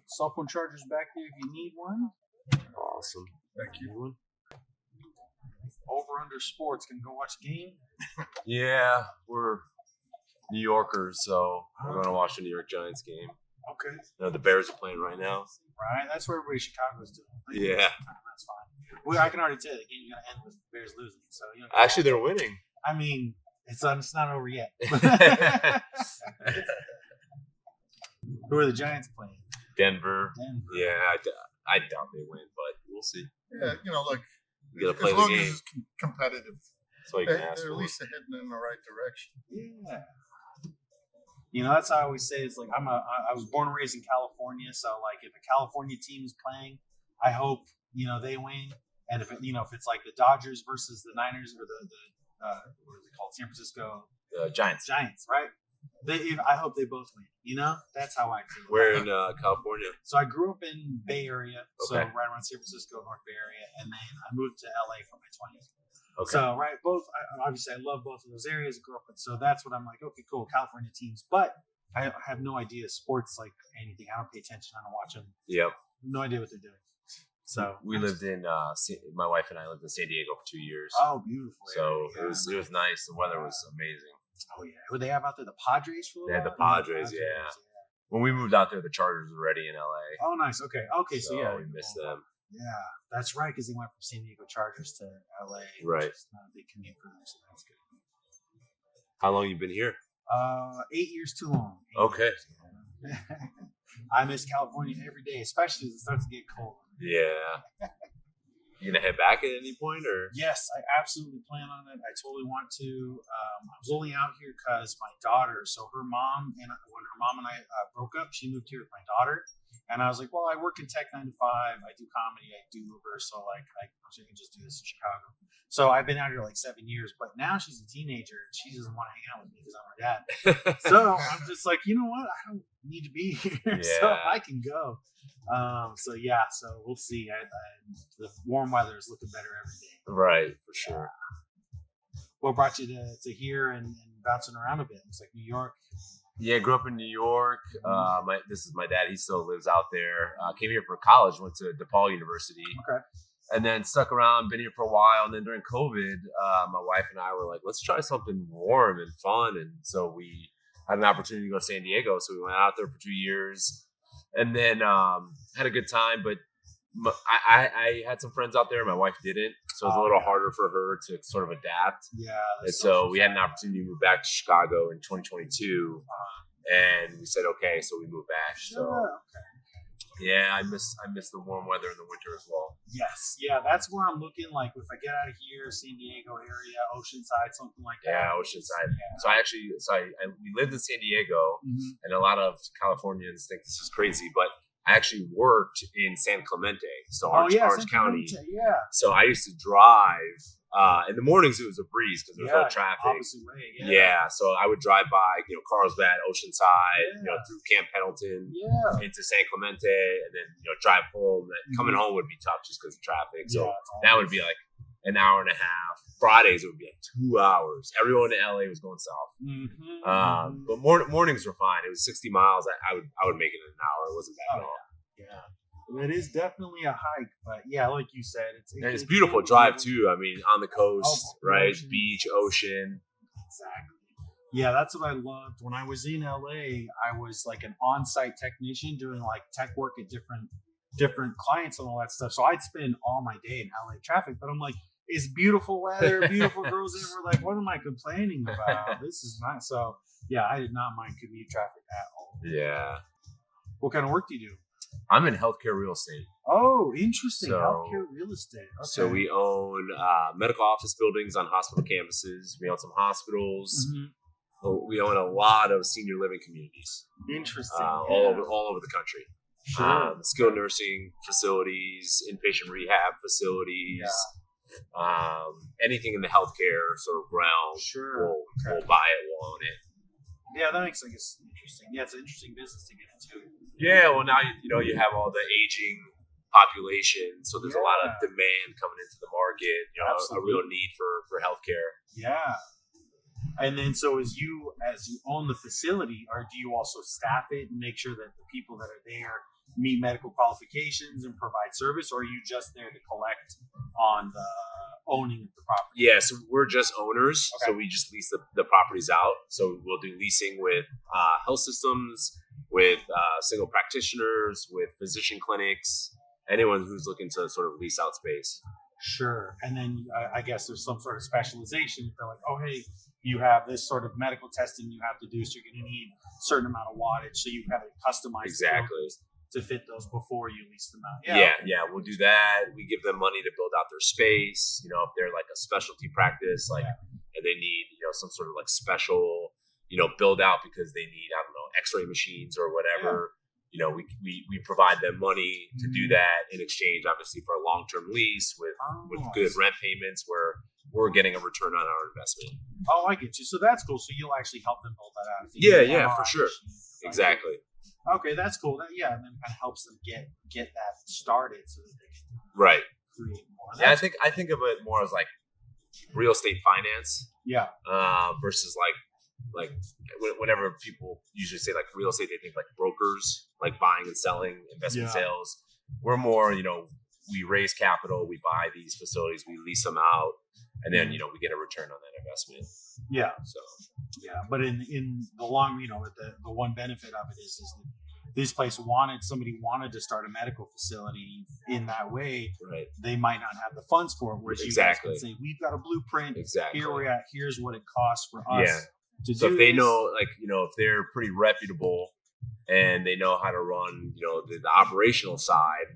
cell phone chargers back there if you need one. Awesome. Thank you. Over Under Sports. Can go watch a game. Yeah, we're New Yorkers, so we're going to watch the New York Giants game. Okay. The Bears are playing right now. Right. That's what everybody in Chicago's doing. Yeah. That's fine. Well, I can already tell you the game's going to end with the Bears losing. So Actually, they're winning. I mean, it's not over yet. Who are the Giants playing? Denver. Yeah, I doubt they win, but we'll see. Yeah, look, You got to play as the long game. as it's competitive, That's all you they're can ask at for. least heading in the right direction. Yeah. That's how I always say. It's like I was born and raised in California, so like if a California team is playing, I hope they win. And if it's like the Dodgers versus the Niners or the what is it called, San Francisco Giants, right? I hope they both win. That's how I feel. We're in California. So I grew up in Bay Area, so Okay. right around San Francisco, North Bay Area, and then I moved to LA for my 20s. Okay. So obviously I love both of those areas. I grew up in, so that's what I'm like. Okay, cool, California teams, but I have no idea sports like anything. I don't pay attention. I don't watch them. Yep. No idea what they're doing. So we lived in my wife and I lived in San Diego for 2 years. oh, beautiful. So area. it was nice. The weather was amazing. Oh yeah. What they have out there? The Padres for a They had while? the Padres, yeah. When we moved out there, the Chargers were already in LA. Oh, nice. Okay. So yeah, we missed them. Yeah, that's right, because they went from San Diego Chargers to LA. Right. Which is not a big commute for them, so that's good. How long you been here? 8 years too long. Okay. Yeah. I miss California every day, especially as it starts to get cold. Yeah. You gonna head back at any point, or? Yes, I absolutely plan on it. I totally want to. I was only out here because my daughter. So when her mom and I broke up, she moved here with my daughter, and I was like, well, I work in tech 9 to 5. I do comedy. I do Uber. So like, I can just do this in Chicago. So I've been out here like 7 years, but now she's a teenager and she doesn't want to hang out with me because I'm her dad. So I'm just like, you know what? I don't need to be here, so I can go. So we'll see. The warm weather is looking better every day. Right, for sure. What brought you to here and bouncing around a bit? It's like New York. Yeah, grew up in New York. This is my dad. He still lives out there. Came here for college. Went to DePaul University. Okay. And then stuck around. Been here for a while. And then during COVID, my wife and I were like, let's try something warm and fun. And so we had an opportunity to go to San Diego. So we went out there for 2 years. And then had a good time, but I had some friends out there. My wife didn't, so it was a little harder for her to sort of adapt. Yeah. And so we had an opportunity to move back to Chicago in 2022, and we said okay, so we moved back. So yeah, I miss the warm weather in the winter as well. Yes, yeah, that's where I'm looking. Like if I get out of here, San Diego area, Oceanside, something like that. Yeah, Oceanside. Yeah. So we lived in San Diego, and a lot of Californians think this is crazy, but I actually worked in San Clemente, so Orange County. Yeah. So I used to drive. In the mornings, it was a breeze because there was no traffic. Opposite way, yeah. So I would drive by, Carlsbad, Oceanside, through Camp Pendleton, into San Clemente, and then drive home. And coming home would be tough just because of traffic. So that would be like an hour and a half. Fridays it would be like 2 hours. Everyone in LA was going south. But mornings were fine. It was 60 miles. I would make it in an hour. It wasn't bad at all. Yeah. It is definitely a hike, but yeah, like you said, it's beautiful drive too. I mean, on the coast, right? Ocean. Beach, ocean. Exactly. Yeah, that's what I loved. When I was in LA, I was like an on-site technician doing like tech work at different clients and all that stuff. So I'd spend all my day in LA traffic, but I'm like, it's beautiful weather, beautiful girls in. We're like, what am I complaining about? This is nice. So yeah, I did not mind commute traffic at all. Yeah. What kind of work do you do? I'm in healthcare real estate. Oh, interesting. Healthcare real estate. Okay. So we own medical office buildings on hospital campuses. We own some hospitals. We own a lot of senior living communities. Interesting. All over the country. Sure. Skilled nursing facilities, inpatient rehab facilities. Anything in the healthcare sort of realm. Sure. We'll buy it, we'll own it. Yeah, that makes sense. Interesting. Yeah, it's an interesting business to get into. Yeah, well now you have all the aging population, so there's a lot of demand coming into the market. A real need for healthcare. Yeah. And then, so as you own the facility, or do you also staff it and make sure that the people that are there, meet medical qualifications and provide service, or are you just there to collect on the owning of the property? Yeah, so we're just owners, Okay. so we just lease the properties out. So we'll do leasing with health systems, with single practitioners, with physician clinics, anyone who's looking to sort of lease out space. Sure. And then I guess there's some sort of specialization. They're like, oh, hey, you have this sort of medical testing you have to do, so you're going to need a certain amount of wattage. So you have to customize Exactly. to fit those before you lease them out. Yeah, we'll do that. We give them money to build out their space. You know, if they're like a specialty practice, like, and they need, you know, some sort of like special, you know, build out because they need, I don't know, X-ray machines or whatever. You know, we provide them money to do that in exchange, obviously, for a long-term lease with good rent payments where we're getting a return on our investment. Oh, I get you. So that's cool. So you'll actually help them build that out. Yeah, for sure. Exactly. Okay, that's cool. And then it kind of helps them get that started so that they can create more. Yeah, I think of it more as like real estate finance. Yeah. Versus like whenever people usually say like real estate, they think like brokers, like buying and selling, investment sales. We're more, you know, we raise capital, we buy these facilities, we lease them out, and then, you know, we get a return on that investment. Yeah. So but in the long, you know, the one benefit of it is that this place somebody wanted to start a medical facility in that way. Right. They might not have the funds for it. Whereas you guys can say, we've got a blueprint. Exactly. Here we're at. Here's what it costs for us. Yeah. So if they know, like, you know, if they're pretty reputable and they know how to run, you know, the operational side,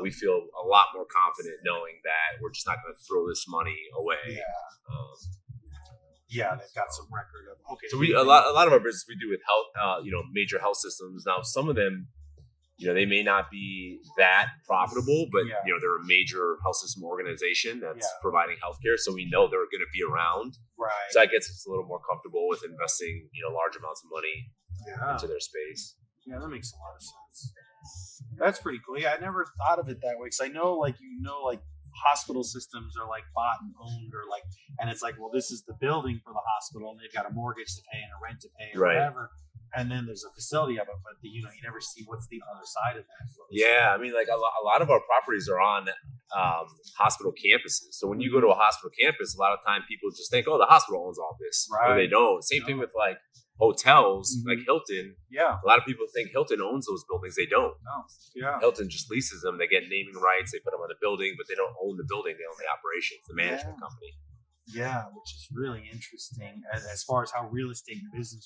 we feel a lot more confident knowing that we're just not going to throw this money away. Yeah. They've got some record of So a lot of our business we do with health, you know, major health systems. Now, some of them, you know, they may not be that profitable, but you know, they're a major health system organization that's providing healthcare, so we know they're going to be around. Right. So that gets us a little more comfortable with investing, you know, large amounts of money into their space. Yeah, that makes a lot of sense. That's pretty cool. Yeah, I never thought of it that way because I know, like, hospital systems are like bought and owned, or like, and it's like, well, this is the building for the hospital, and they've got a mortgage to pay and a rent to pay or whatever. And then there's a facility of it, but you never see what's the other side of that. Yeah, I mean, like a lot of our properties are on hospital campuses. So when you go to a hospital campus, a lot of time people just think, oh, the hospital owns all this. Or they don't. Same thing with like hotels, like Hilton. Yeah. A lot of people think Hilton owns those buildings. They don't. No. Yeah. Hilton just leases them. They get naming rights. They put them on the building, but they don't own the building. They own the operations, the management company. Yeah, which is really interesting as far as how real estate goes.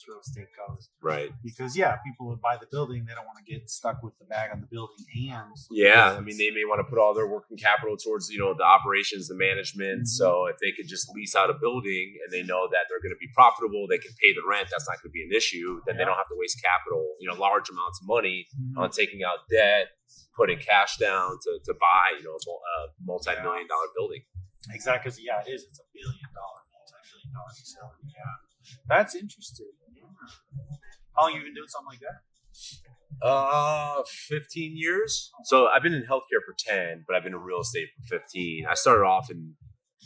Right. Because, people would buy the building. They don't want to get stuck with the bag on the building and. Yeah, I mean, they may want to put all their working capital towards, you know, the operations, the management. So if they could just lease out a building and they know that they're going to be profitable, they can pay the rent, that's not going to be an issue, then they don't have to waste capital, you know, large amounts of money on taking out debt, putting cash down to buy, you know, a multi-million dollar building. Exactly, because it is. It's a multi-billion dollar facility. Yeah, that's interesting. Yeah. How long have you been doing something like that? 15 years. So I've been in healthcare for 10, but I've been in real estate for 15. I started off in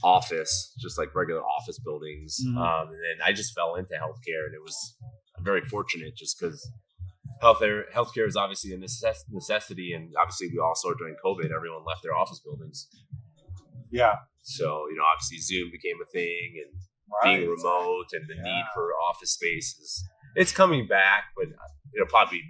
office, just like regular office buildings, and then I just fell into healthcare, and it was very fortunate just because healthcare is obviously a necessity, and obviously we all saw during COVID, everyone left their office buildings. Yeah. So, you know, obviously Zoom became a thing, and being remote and the need for office spaces, it's coming back, but it'll probably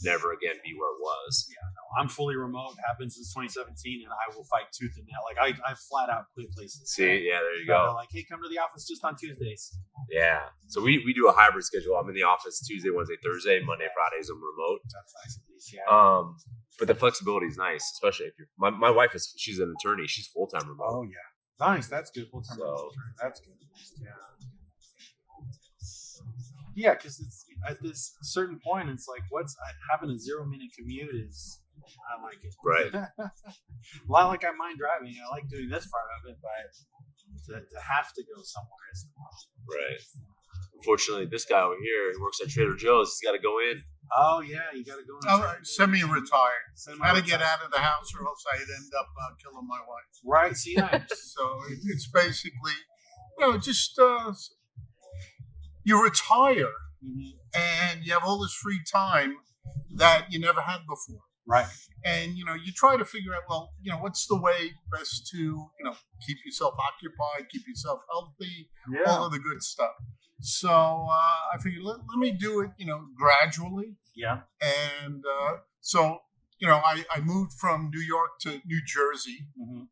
never again be where it was. Yeah, no, I'm fully remote. Happened since 2017, and I will fight tooth and nail. Like I flat out quit places. See, there you go. They're like, hey, come to the office just on Tuesdays. Yeah. So we do a hybrid schedule. I'm in the office Tuesday, Wednesday, Thursday. Monday, Fridays, I'm remote. That's nice at least. Yeah. But the flexibility is nice, especially if you're. My wife she's an attorney. She's full time remote. Oh yeah, nice. That's good. Full time remote. That's good. Yeah. Yeah, because it's at this certain point, it's like, having a 0-minute commute is. I like it. Right. A lot like I mind driving. I like doing this part of it, but to have to go somewhere is the problem. Right. Unfortunately, this guy over here, he works at Trader Joe's. He's got to go in. Oh yeah, you got to go in. Semi-retired. Had to get out of the house, or else I'd end up killing my wife. Right. See, so it's basically, just you retire and you have all this free time. that you never had before. Right. And, you try to figure out, well, what's the way best to, keep yourself occupied, keep yourself healthy, all of the good stuff. So I figured, let me do it, gradually. Yeah. And so, I moved from New York to New Jersey. Mm-hmm.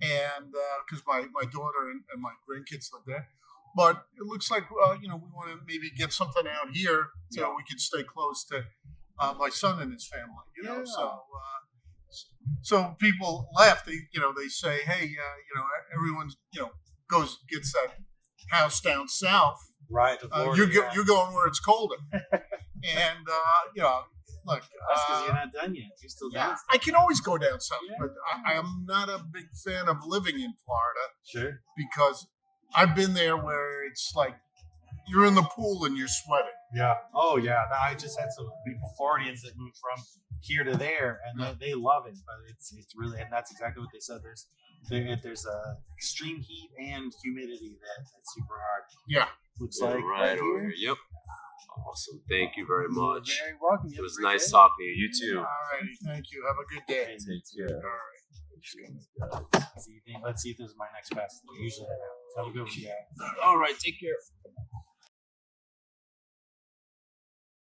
And because my daughter and my grandkids live there. But it looks like, we want to maybe get something out here so we can stay close to my son and his family, so people laugh. They say, hey, everyone, gets that house down south. Right. You're going where it's colder. And, look. That's because you're not done yet. You're still down south. I can always go down south, but I am not a big fan of living in Florida. Sure. Because I've been there where it's like you're in the pool and you're sweating. Yeah. Oh, yeah. I just had some people, Floridians, that moved from here to there, and they love it. But it's really, and that's exactly what they said. There's a extreme heat and humidity that's super hard. Yeah. Looks like right over here. Yep. Awesome. Thank you very much. You're very welcome. It was nice talking to you. You too. All righty. Thank you. Have a good day. Take care. All right. Let's see if this is my next best. Usually, have a good one. All right. Take care.